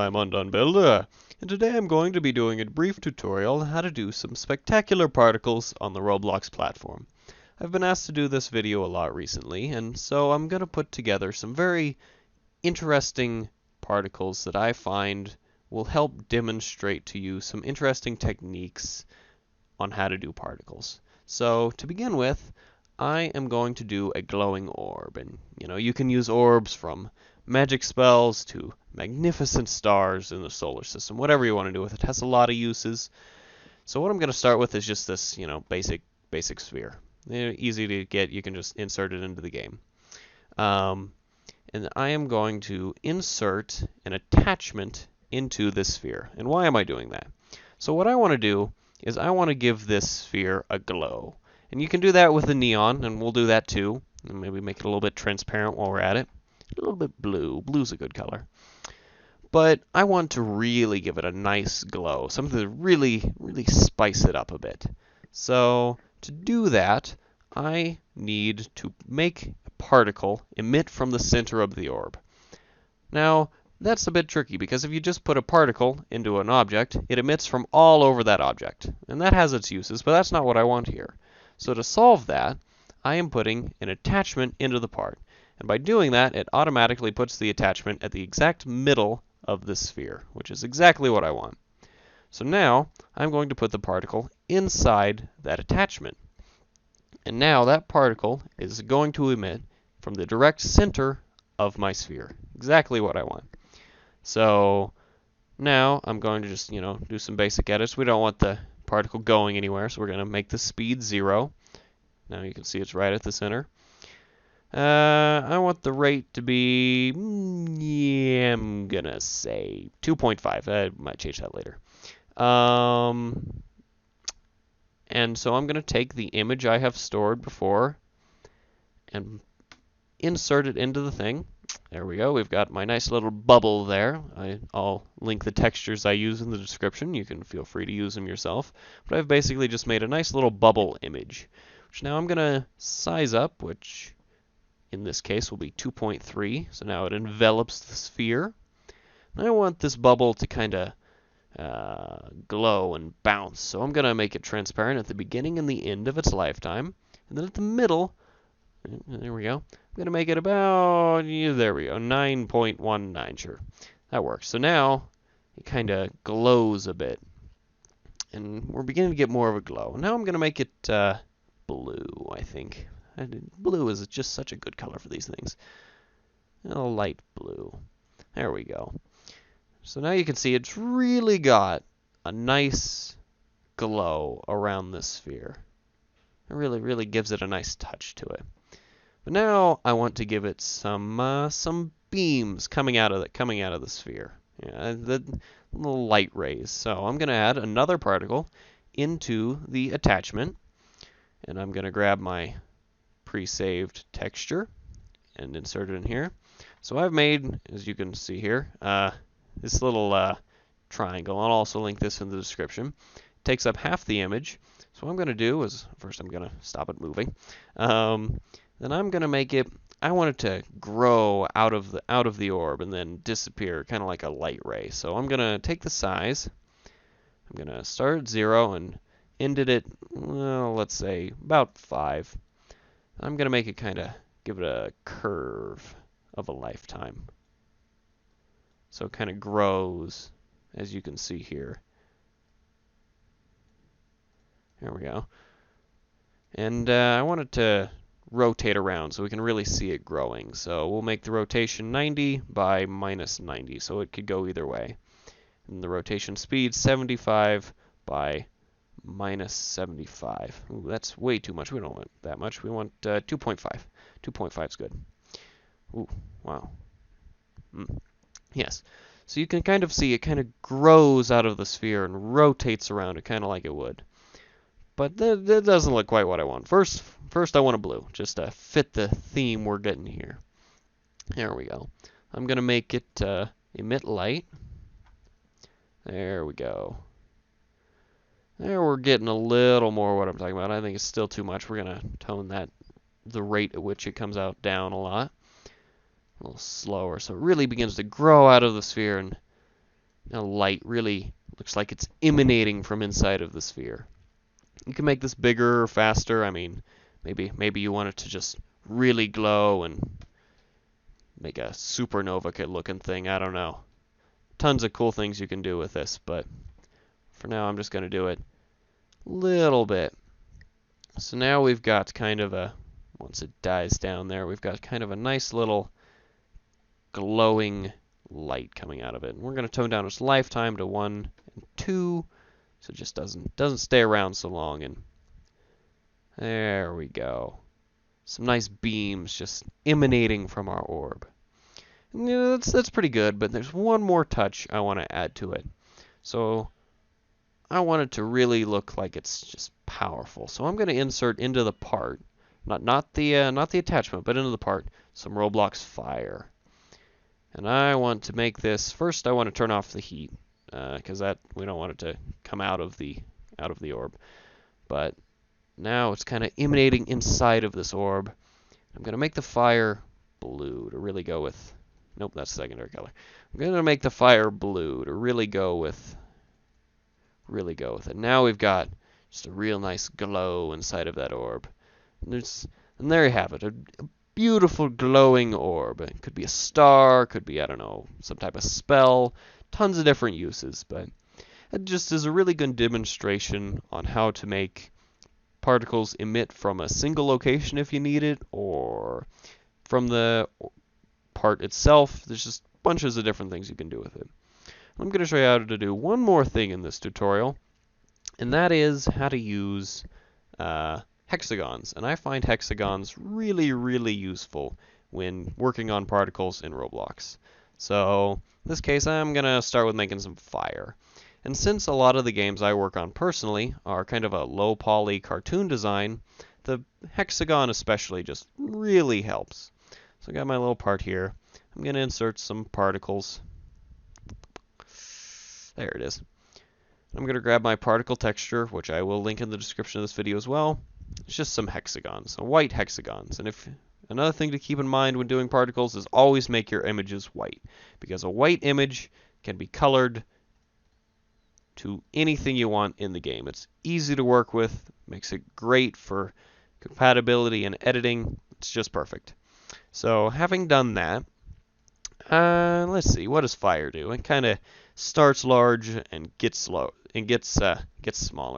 I'm Undone Builder, and today I'm going to be doing a brief tutorial on how to do some spectacular particles on the Roblox platform. I've been asked to do this video a lot recently, and so I'm going to put together some very interesting particles that I find will help demonstrate to you some interesting techniques on how to do particles. So to begin with, I am going to do a glowing orb, and you can use orbs from magic spells to magnificent stars in the solar system, whatever you want to do with it. It has a lot of uses. So what I'm going to start with is just this, basic sphere. Easy to get, you can just insert it into the game. And I am going to insert an attachment into this sphere. And why am I doing that? So what I want to do is I want to give this sphere a glow. And you can do that with the neon, and we'll do that too. And maybe make it a little bit transparent while we're at it. A little bit blue. Blue's a good color. But I want to really give it a nice glow, something to really spice it up a bit. So to do that, I need to make a particle emit from the center of the orb. Now, that's a bit tricky because if you just put a particle into an object, it emits from all over that object. And that has its uses, but that's not what I want here. So to solve that, I am putting an attachment into the part. And by doing that, it automatically puts the attachment at the exact middle of the sphere, which is exactly what I want. So now, I'm going to put the particle inside that attachment. And now that particle is going to emit from the direct center of my sphere. Exactly what I want. So now I'm going to just, do some basic edits. We don't want the particle going anywhere, so we're going to make the speed 0. Now you can see it's right at the center. I want the rate to be, I'm going to say 2.5. I might change that later. And so I'm going to take the image I have stored before and insert it into the thing. There we go. We've got my nice little bubble there. I'll link the textures I use in the description. You can feel free to use them yourself. But I've basically just made a nice little bubble image, which now I'm going to size up, which in this case will be 2.3. So now it envelops the sphere. And I want this bubble to kind of glow and bounce. So I'm going to make it transparent at the beginning and the end of its lifetime. And then at the middle, there we go. I'm going to make it about, there we go, 9.19, sure. That works. So now it kind of glows a bit. And we're beginning to get more of a glow. Now I'm going to make it blue, I think. Blue is just such a good color for these things. A light blue. There we go. So now you can see it's really got a nice glow around this sphere. It really gives it a nice touch to it. But now I want to give it some beams coming out of the sphere. Yeah, the little light rays. So I'm going to add another particle into the attachment, and I'm going to grab my pre-saved texture and insert it in here. So I've made, as you can see here, this little triangle. I'll also link this in the description. It takes up half the image. So what I'm going to do is, first I'm going to stop it moving. Then I'm going to make it, I want it to grow out of the orb and then disappear, kind of like a light ray. So I'm going to take the size. I'm going to start at 0 and end it at, well, let's say about 5. I'm going to make it give it a curve of a lifetime. So it kind of grows, as you can see here. There we go. And I want it to rotate around so we can really see it growing. So we'll make the rotation 90 by minus 90, so it could go either way. And the rotation speed 75 by minus 75. Ooh, that's way too much. We don't want that much. We want 2.5. 2.5 is good. Ooh, wow. Yes. So you can kind of see it kind of grows out of the sphere and rotates around it kind of like it would. But that doesn't look quite what I want. First I want a blue, just to fit the theme we're getting here. There we go. I'm going to make it emit light. There we go. There we're getting a little more what I'm talking about. I think it's still too much. We're going to tone the rate at which it comes out down a lot. A little slower. So it really begins to grow out of the sphere and Now light really looks like it's emanating from inside of the sphere. You can make this bigger or faster. I mean, maybe you want it to just really glow and make a supernova looking thing. I don't know. Tons of cool things you can do with this, but for now I'm just going to do it a little bit. So now we've got kind of a, once it dies down there, we've got kind of a nice little glowing light coming out of it. And we're going to tone down its lifetime to 1 and 2, so it just doesn't stay around so long. And there we go. Some nice beams just emanating from our orb. And, that's pretty good, but there's one more touch I want to add to it. So I want it to really look like it's just powerful. So I'm going to insert into the part, not the attachment, but into the part, some Roblox fire. And I want to make this, first I want to turn off the heat, because we don't want it to come out of the orb. But now it's kind of emanating inside of this orb. I'm going to make the fire blue to really go with, nope, that's secondary color. I'm going to make the fire blue to really go with it. Now we've got just a real nice glow inside of that orb. And there you have it, a beautiful glowing orb. It could be a star, could be, I don't know, some type of spell, tons of different uses, but it just is a really good demonstration on how to make particles emit from a single location if you need it, or from the part itself. There's just bunches of different things you can do with it. I'm going to show you how to do one more thing in this tutorial, and that is how to use hexagons. And I find hexagons really, really useful when working on particles in Roblox. So in this case, I'm going to start with making some fire. And since a lot of the games I work on personally are kind of a low poly cartoon design, the hexagon especially just really helps. So I got my little part here. I'm going to insert some particles. There it is. I'm going to grab my particle texture, which I will link in the description of this video as well. It's just some hexagons, some white hexagons. And another thing to keep in mind when doing particles is always make your images white, because a white image can be colored to anything you want in the game. It's easy to work with, makes it great for compatibility and editing. It's just perfect. So having done that, let's see, what does fire do? It kind of starts large and gets smaller.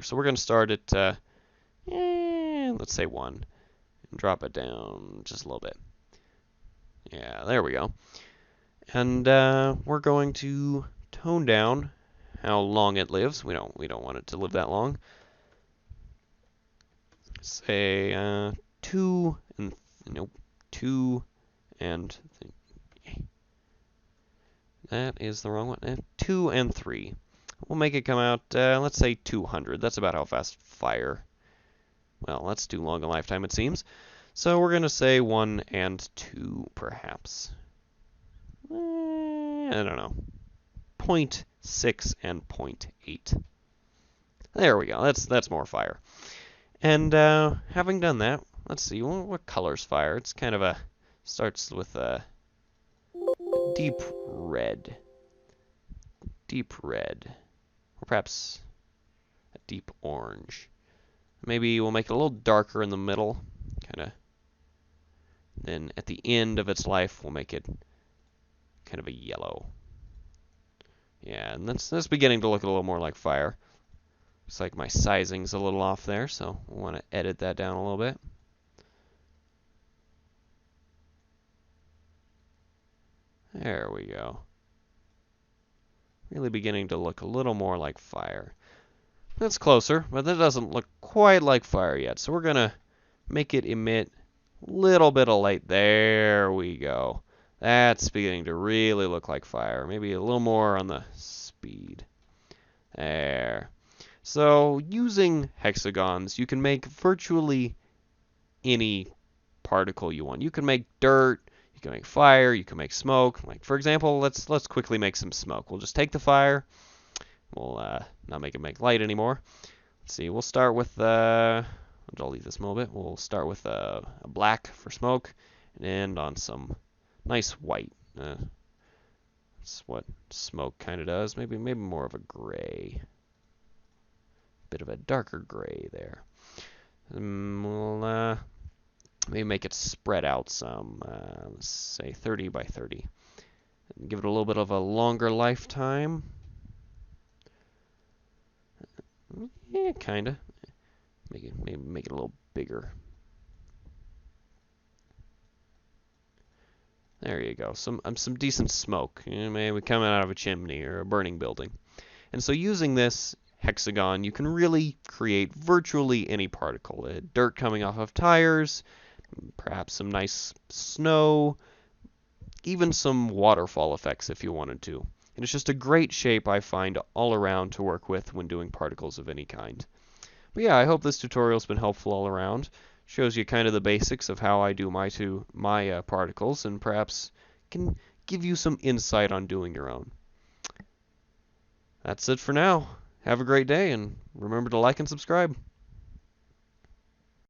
So we're going to start at let's say 1 and drop it down just a little bit. Yeah, there we go. And we're going to tone down how long it lives. We don't want it to live that long. Say 2 and 2 and that is the wrong one. 2 and 3. We'll make it come out, let's say 200. That's about how fast fire. Well, that's too long a lifetime, it seems. So we're going to say 1 and 2, perhaps. I don't know. 0.6 and 0.8. There we go. That's more fire. And having done that, let's see, what color's fire? It's kind of starts with a deep red. Deep red. Or perhaps a deep orange. Maybe we'll make it a little darker in the middle, kind of. Then at the end of its life, we'll make it kind of a yellow. Yeah, and that's beginning to look a little more like fire. Looks like my sizing's a little off there, so we'll want to edit that down a little bit. There we go. Really beginning to look a little more like fire. That's closer, but that doesn't look quite like fire yet. So we're going to make it emit a little bit of light. There we go. That's beginning to really look like fire. Maybe a little more on the speed. There. So using hexagons, you can make virtually any particle you want. You can make dirt, you can make fire, you can make smoke. Like for example, let's quickly make some smoke. We'll just take the fire. We'll not make light anymore. Let's see. We'll start with I'll delete this a little bit. We'll start with a black for smoke and end on some nice white. That's what smoke kind of does. Maybe more of a gray. Bit of a darker gray there. We'll maybe make it spread out some. Let's say 30 by 30. And give it a little bit of a longer lifetime. Yeah, kind of. Maybe make it a little bigger. There you go. Some decent smoke. Maybe coming out of a chimney or a burning building. And so using this hexagon, you can really create virtually any particle. Dirt coming off of tires, perhaps some nice snow, even some waterfall effects if you wanted to. And it's just a great shape I find all around to work with when doing particles of any kind. But yeah, I hope this tutorial's been helpful all around. Shows you kind of the basics of how I do my particles, and perhaps can give you some insight on doing your own. That's it for now. Have a great day, and remember to like and subscribe.